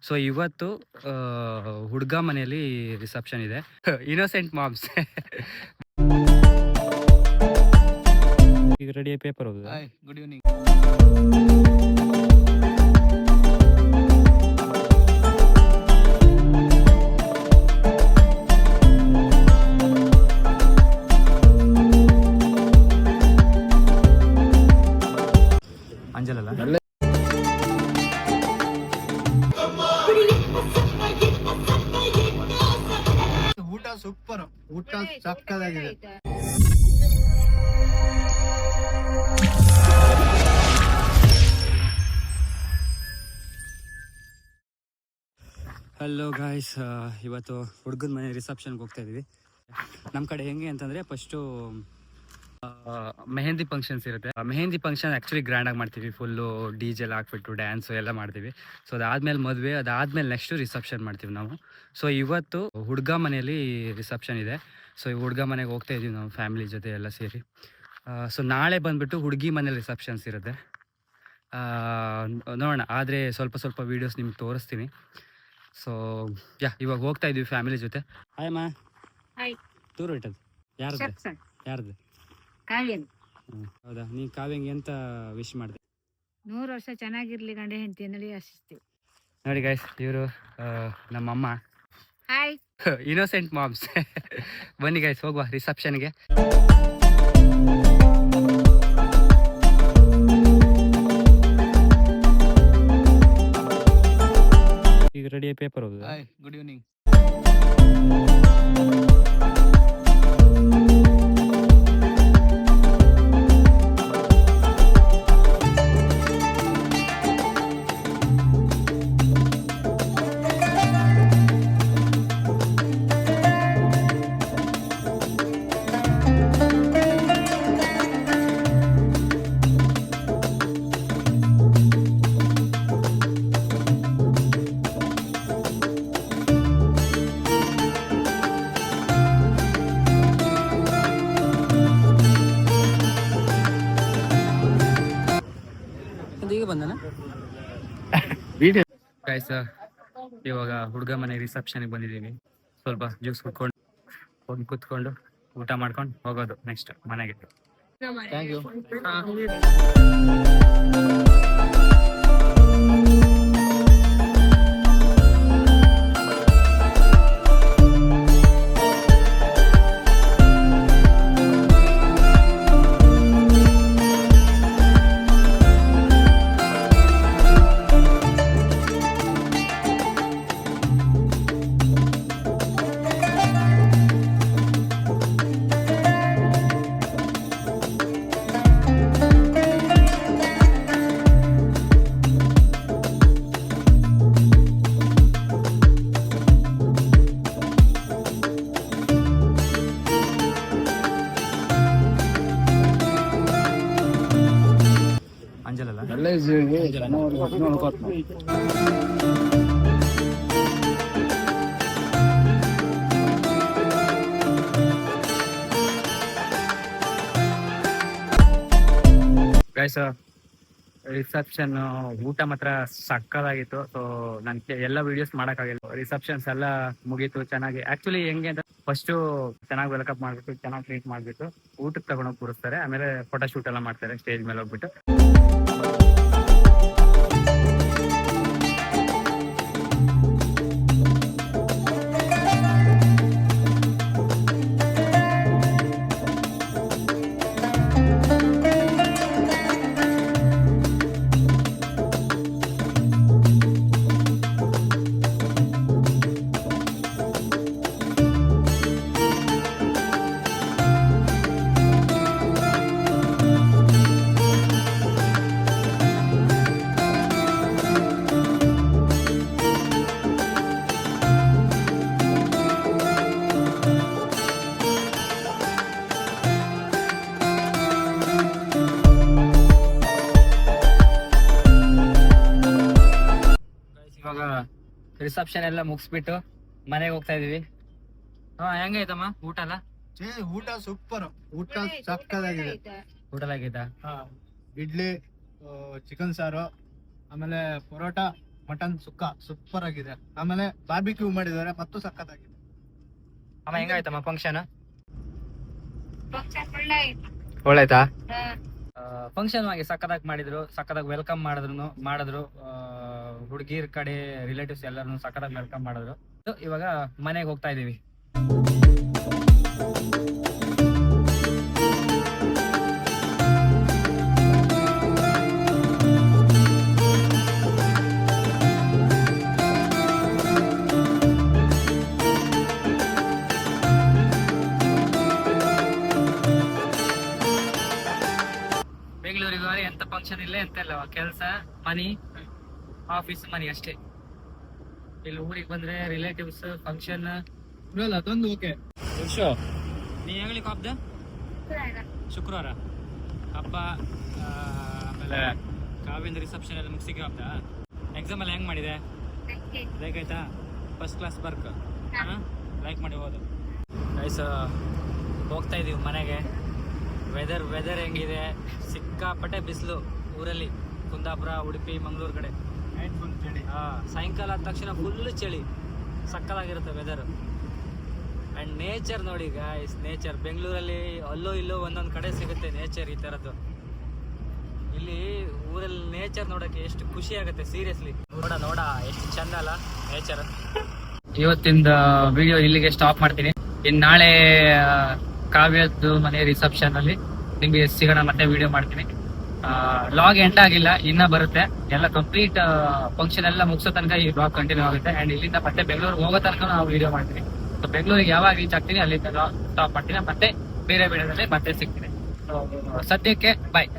So ಇವತ್ತು ಹುಡುಗ ಮನೆಯಲ್ಲಿ ರಿಸೆಪ್ಷನ್ ಇದೆ. Innocent moms. ಈಗ ರೆಡಿ ಪೇಪರ್ ಹೋಗುದು. Good evening. ಅಂಜಲಲ್ಲ ಊಟ ಸೂಪರ್, ಊಟ ಸಕ್ಕತ್ತಾಗಿದೆ. ಹಲೋ ಗಾಯ್ಸ್, ಇವತ್ತು ಹುಡುಗನ ಮನೆ ರಿಸೆಪ್ಷನ್ಗೆ ಹೋಗ್ತಾ ಇದೀವಿ. ನಮ್ಮ ಕಡೆ ಹೆಂಗೆ ಅಂತಂದರೆ ಫಸ್ಟು ಮೆಹಂದಿ ಫಂಕ್ಷನ್ಸ್ ಇರುತ್ತೆ. ಮೆಹಂದಿ ಫಂಕ್ಷನ್ ಆ್ಯಕ್ಚುಲಿ ಗ್ರ್ಯಾಂಡಾಗಿ ಮಾಡ್ತೀವಿ. ಫುಲ್ಲು DJ ಎಲ್ಲ ಹಾಕ್ಬಿಟ್ಟು ಡ್ಯಾನ್ಸು ಎಲ್ಲ ಮಾಡ್ತೀವಿ. ಸೊ ಅದಾದಮೇಲೆ ಮದುವೆ, ಅದಾದಮೇಲೆ ನೆಕ್ಸ್ಟು ರಿಸೆಪ್ಷನ್ ಮಾಡ್ತೀವಿ ನಾವು. ಸೊ ಇವತ್ತು ಹುಡುಗ ಮನೆಯಲ್ಲಿ ರಿಸೆಪ್ಷನ್ ಇದೆ. ಸೊ ಈ ಹುಡುಗ ಮನೆಗೆ ಹೋಗ್ತಾ ಇದ್ದೀವಿ ನಾವು ಫ್ಯಾಮಿಲಿ ಜೊತೆ ಎಲ್ಲ ಸೇರಿ. ಸೊ ನಾಳೆ ಬಂದುಬಿಟ್ಟು ಹುಡುಗಿ ಮನೇಲಿ ರಿಸೆಪ್ಷನ್ಸ್ ಇರುತ್ತೆ. ನೋಡೋಣ, ಆದರೆ ಸ್ವಲ್ಪ ವೀಡಿಯೋಸ್ ನಿಮ್ಗೆ ತೋರಿಸ್ತೀನಿ. ಸೊ ಇವಾಗ ಹೋಗ್ತಾ ಇದೀವಿ ಫ್ಯಾಮಿಲಿ ಜೊತೆ. ಹಾಯಮ್ಮ. ಹಾಯ್. ಟೂರ್ ಹೊಟ್ಟದು ಯಾರ್ದು? ಕಾವ್ಯನ್. ಹೌದಾ? ನೀ ಕಾವ್ಯಂಗೆ ಎಂತ ವಿಶ್ ಮಾಡಿದೆ? 100 ವರ್ಷ ಚೆನ್ನಾಗಿರ್ಲಿ ಗಂಡ ಹೆಂಡತಿ ಅನ್ನಲಿ ಆಶಿಸ್ತೀವಿ. ನೋಡಿ ಗೈಸ್, ಇವರು ನಮ್ಮಮ್ಮ. ಹಾಯ್. Innocent moms. ಬನ್ನಿ ಗೈಸ್, ಹೋಗುವ ರಿಸೆಪ್ಷನ್ಗೆ. ಈಗ ರೆಡಿ ಪೇಪರ್ ಹೋಗುದು. Good evening. ಈಗ ಬಂದನ ಗೈಸ್, ಇವಾಗ ಹುಡುಗ ಮನೆ ರಿಸೆಪ್ಷನ್ಗೆ ಬಂದಿದ್ದೀವಿ. ಸ್ವಲ್ಪ ಜ್ಯೂಸ್ ಕುತ್ಕೊಂಡು ಹೋಗಿ ಕುತ್ಕೊಂಡು ಊಟ ಮಾಡ್ಕೊಂಡು ಹೋಗೋದು ನೆಕ್ಸ್ಟ್ ಮನೆಗೆ. Thank you. ಅಂಜಲಲ್ಲ ಗೈಸ್, ರಿಸೆಪ್ಷನ್ ಊಟ ಮಾತ್ರ ಸಕ್ಕದಾಗಿತ್ತು. ಸೊ ನನ್ಗೆ ಎಲ್ಲ ವಿಡಿಯೋಸ್ ಮಾಡೋಕ್ಕಾಗಿಲ್ಲ. ರಿಸೆಪ್ಷನ್ಸ್ ಎಲ್ಲ ಮುಗೀತು ಚೆನ್ನಾಗಿ. ಆಕ್ಚುಲಿ ಹೆಂಗೆ ಅಂತ ಫಸ್ಟು ಚೆನ್ನಾಗಿ ವೆಲ್ಕಮ್ ಮಾಡ್ಬಿಟ್ಟು ಚೆನ್ನಾಗಿ ಟ್ರೀಟ್ ಮಾಡಿಬಿಟ್ಟು ಊಟಕ್ಕೆ ತಗೊಂಡೋಗಿ ಕೂರಿಸ್ತಾರೆ. ಆಮೇಲೆ ಫೋಟೋ ಶೂಟ್ ಎಲ್ಲ ಮಾಡ್ತಾರೆ ಸ್ಟೇಜ್ ಮೇಲೆ ಹೋಗ್ಬಿಟ್ಟು. ಇವಾಗ ರಿಸೆಪ್ಷನ್ ಎಲ್ಲ ಮುಗಿಸ್ಬಿಟ್ಟು ಮನೆಗೆ ಹೋಗ್ತಾ ಇದೀವಿ. ಹೆಂಗೈತಮ್ಮ ಊಟ ಎಲ್ಲ? ಊಟ ಸೂಪರ್, ಊಟ ಸಕ್ಕತ್ತಾಗಿದೆ. ಊಟ ಆಗೈತಾ? ಇಡ್ಲಿ, ಚಿಕನ್ ಸಾರು, ಆಮೇಲೆ ಪರೋಟ, ಮಟನ್ ಸುಕ್ಕ ಸೂಪರ್ ಆಗಿದೆ. ಆಮೇಲೆ ಬಾರ್ಬಿಕ್ಯೂ ಮಾಡಿದ್ದಾರೆ ಮತ್ತು ಸಕ್ಕತ್ತಾಗಿದೆ. ಅಮ್ಮ ಹೆಂಗಾಯ್ತಮ್ಮ ಫಂಕ್ಷನ್? ಫಂಕ್ಷನ್ ಒಳ್ಳೆ ಆಯ್ತು. ಒಳ್ಳಾಯ್ತಾ? ಫಂಕ್ಷನ್ ಆಗಿ ಸಕ್ಕದಾಗಿ ಮಾಡಿದ್ರು, ಸಕ್ಕದಾಗಿ ವೆಲ್ಕಮ್ ಮಾಡಿದ್ರು ಹುಡುಗಿರ್ ಕಡೆ ರಿಲೇಟಿವ್ಸ್ ಎಲ್ಲರನ್ನು ಸಕ್ಕದಾಗಿ ವೆಲ್ಕಮ್ ಮಾಡಿದ್ರು. So, ಇವಾಗ ಮನೆಗೆ ಹೋಗ್ತಾ ಇದೀವಿ. ಬೆಂಗಳೂರಿಗೆ ಹೋಗಿ ಎಂತ ಫಂಕ್ಷನ್ ಇಲ್ಲ ಎಂತ ಇಲ್ಲ, ಕೆಲಸ ಮನಿ ಆಫೀಸ್ ಮನಿ ಅಷ್ಟೇ. ಇಲ್ಲಿ ಊರಿಗೆ ಬಂದ್ರೆ ರಿಲೇಟಿವ್ಸ್ ಫಂಕ್ಷನ್ ಅದೊಂದು ಓಕೆ. ನೀ ಹೆಂಗ್ಲಿಕ್ಕೆ ಹಬ್ಬ? ಶುಕ್ರವಾರ ಹಬ್ಬ. ಆಮೇಲೆ ಕಾವ್ಯಂದ ರಿಸೆಪ್ಷನ್ ಎಲ್ಲ ಮುಗಿಸಿಗೆ ಹಬ್ಬ. ಎಕ್ಸಾಮ್ ಎಲ್ಲ ಹೆಂಗ್ ಮಾಡಿದೆ? ಲೈಕ್ ಆಯ್ತಾ? ಫಸ್ಟ್ ಕ್ಲಾಸ್ ಬರ್ಕ್ ಲೈಕ್ ಮಾಡಿ ಹೋದು. ಗೈಸ್ ಹೋಗ್ತಾ ಇದೀವಿ ಮನೆಗೆ. ವೆದರ್ ಹೆಂಗಿದೆ? ಸಿಕ್ಕಾಪಟ್ಟೆ ಬಿಸಿಲು ಊರಲ್ಲಿ, ಕುಂದಾಪುರ, ಉಡುಪಿ, ಮಂಗಳೂರು ಕಡೆ. ಸಾಯಂಕಾಲ ಆದ ತಕ್ಷಣ ಫುಲ್ ಚಳಿ, ಸಕ್ಕತ್ತಾಗಿರುತ್ತೆ ವೆದರ್. ಆ್ಯಂಡ್ ನೇಚರ್ ನೋಡಿ ಗಾಯ್ಸ್, ನೇಚರ್ ಬೆಂಗಳೂರಲ್ಲಿ ಅಲ್ಲೋ ಇಲ್ಲೋ ಒಂದೊಂದು ಕಡೆ ಸಿಗುತ್ತೆ ನೇಚರ್ ಈ ಥರದ್ದು. ಇಲ್ಲಿ ಊರಲ್ಲಿ ನೇಚರ್ ನೋಡೋಕ್ಕೆ ಎಷ್ಟು ಖುಷಿ ಆಗುತ್ತೆ ಸೀರಿಯಸ್ಲಿ. ನೋಡ ಎಷ್ಟು ಚಂದ ಅಲ್ಲ ನೇಚರ್. ಇವತ್ತಿಂದ ವಿಡಿಯೋ ಇಲ್ಲಿಗೆ ಸ್ಟಾಪ್ ಮಾಡ್ತೀನಿ. ಇನ್ನು ನಾಳೆ ಕಾವ್ಯದ್ದು ಮನೆ ರಿಸೆಪ್ಷನ್ ಅಲ್ಲಿ ನಿಮಗೆ ಸಿಗೋಣ, ಮತ್ತೆ ವಿಡಿಯೋ ಮಾಡ್ತೀನಿ. ಲಾಗ್ ಎಂಡ್ ಆಗಿಲ್ಲ, ಇನ್ನ ಬರುತ್ತೆ. ಎಲ್ಲ ಕಂಪ್ಲೀಟ್ ಫಂಕ್ಷನ್ ಎಲ್ಲ ಮುಗಿಸೋ ತನಕ ಈ ಬ್ಲಾಗ್ ಕಂಟಿನ್ಯೂ ಆಗುತ್ತೆ. ಅಂಡ್ ಇಲ್ಲಿಂದ ಮತ್ತೆ ಬೆಂಗಳೂರಿಗೆ ಹೋಗೋ ತನಕ ನಾವು ವಿಡಿಯೋ ಮಾಡ್ತೀನಿ. ಸೊ ಬೆಂಗಳೂರಿಗೆ ಯಾವಾಗ ರೀಚ್ ಆಗ್ತೀನಿ ಅಲ್ಲಿಂದ ಸ್ಟಾಪ್ ಮಾಡ್ತೀನಿ, ಮತ್ತೆ ಬೇರೆ ವಿಡಿಯೋದಲ್ಲಿ ಮತ್ತೆ ಸಿಗ್ತೀನಿ. ಸದ್ಯಕ್ಕೆ ಬಾಯ್.